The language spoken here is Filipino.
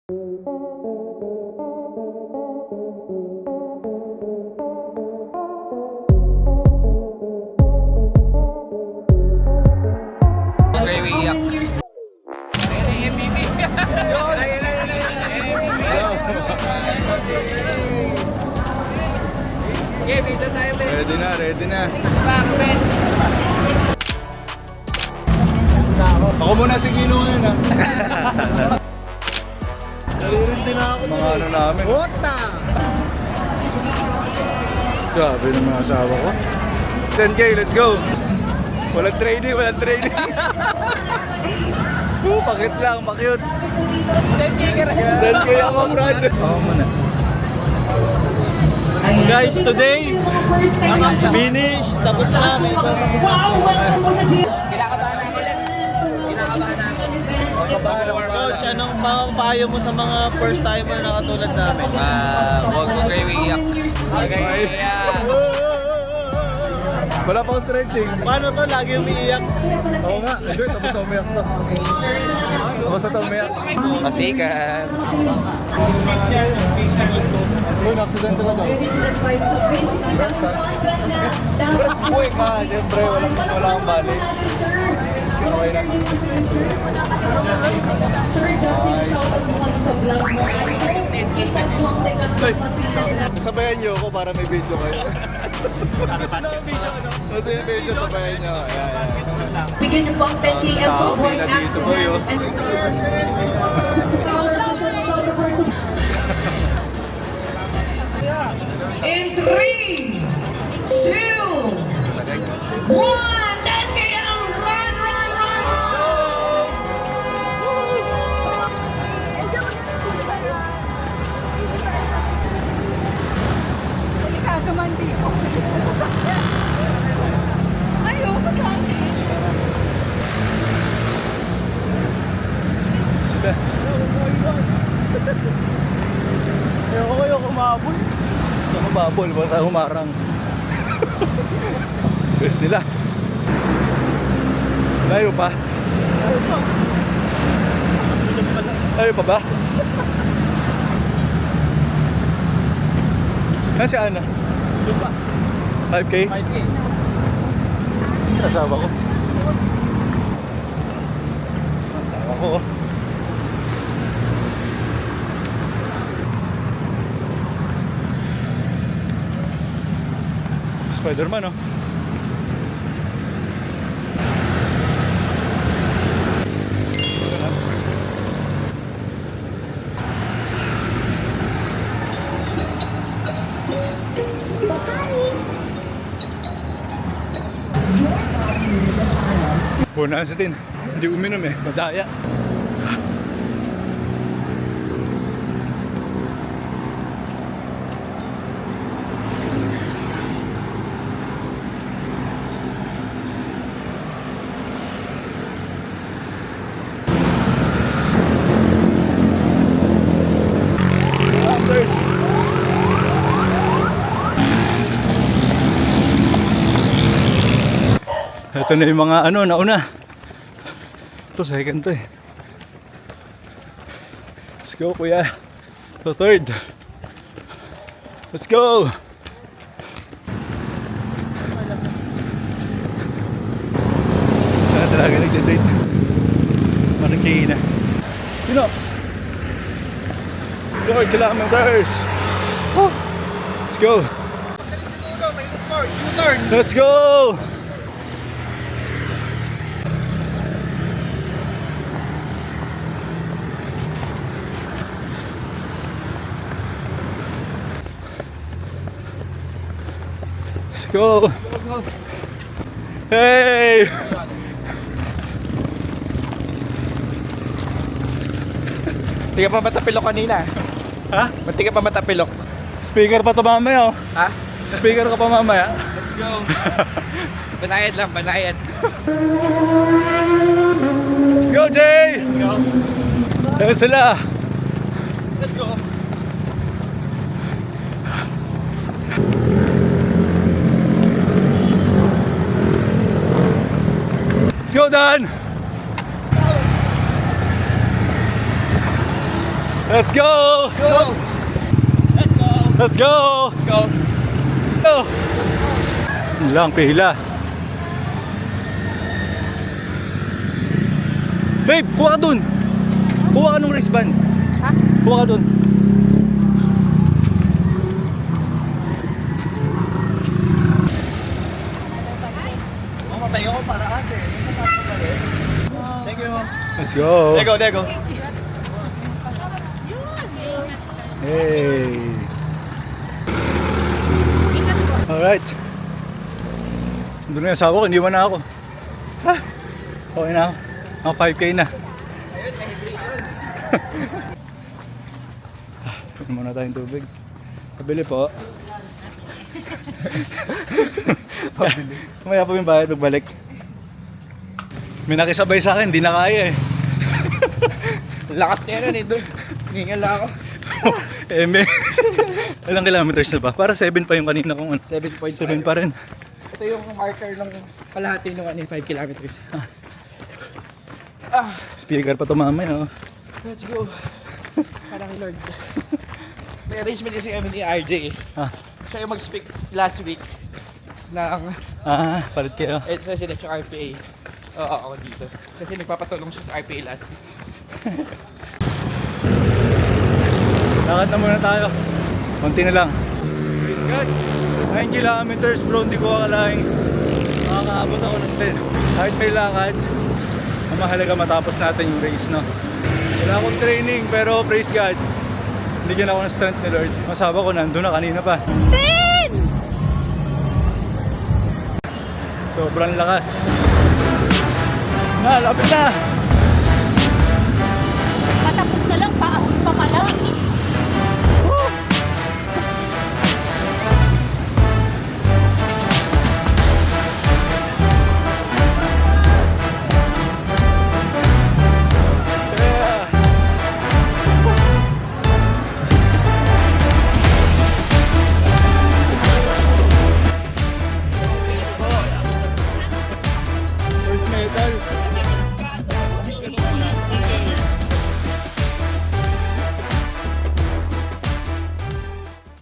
Okay, we iyak. Okay, dito tayo, Ben. Ready na. Ben. Ako muna si Kino ngayon ha. Nalirinti na ako. Mga ano namin. Puta! Grabe ng mga asawa ko. 10K, let's go! Walang training. Pakit lang, pakyut. 10K ako, Brad. Ako muna. Guys, today, finish. Tapos na. Coach, anong papayo mo sa mga first timer na katulad namin? Huwag ko kayo iyak. Okay, iyak. Wala pa ako stretching. Paano to? Lagi umiiyak. Oo nga, hindi. Tapos na umiyak to. Tapos na to umiyak. Masikat. Uy, na-accident ka daw. Uy ka, siyempre. Wala akong balik. Okay na. Ay, sabayan niyo ako para may video kayo. Kasi yung video, sabayan niyo. Ayan. Begin to pump 10 km to avoid Dito po yun. accidents and in 3, 2, 1, 10 km, run! Sige. Ayoko kumabol. Ako babol, baka humarang. Best nila. Layo pa. Layo pa ba? Nasi Ana? Lupa. 5K? 5K. Asawa ko. Asawa ko. Spider-Man, oh. Punan sa tin. Hindi uminom eh. Madaya. Ito na yung mga ano, nauna. Ito, second to eh. Let's go, kuya. Ito, third. Let's go! Talaga nagdadate. Marikina. You know. 4 kilometers. Oh. Let's go. Let's go! Let's go! Hey! Hindi ka pa matapilok kanina. Ha? Ba't di ka pa matapilok? Speaker pa to mamaya, oh. Ha? Speaker ka pa mamaya. Let's go. Banayad lang, banayad. Let's go, Jay! Let's go. Ayan sila. Let's go. Let's go, Dan! Let's go! Go! Let's go! Let's go! Go! Go! Lang pila. Babe, kuha ka dun. Kuha ka nung wristband. Ha? Kuha ka dun. Matayo ko para ate. Thank you. Let's go. There go, there go. Hey. Alright. Doon na yung asawa ko, hindi mo na ako. Ha? Okay na ako. Mga 5K na. Pagod muna tayong tubig. Pabili po. Pabili. Kumaya po yung bayad, magbalik. May nakisabay sa akin, hindi na kaya eh. Lakas niya nun eh, doon. Hingal lang ako. Ilang kilometers na ba? Para 7 pa yung kanina kong 7.5. 7 pa rin. Ito yung marker ng kalahati ng 5 kilometers. Speaker pa tumamay, no? Let's go. Parang Lord. May arrangement kasi kami ni RJ eh. Siya yung mag-speak last week ng Palit kayo. kasi sa RPA. Oo, ako dito. Kasi nagpapatulong siya sa RPA last week. Lakad na muna tayo. Konti na lang. Praise God. 9 kilometers bro, hindi ko akalaing makakaabot ako ng 10. Kahit may lakad, ang mahalaga matapos natin yung race, no? Wala akong training, pero praise God, binigyan ako ng strength ni Lord. Masaba ko nandun na kanina pa. Sobrang lakas. Lapit na! Patapos na lang, paahon pa pala. First medal.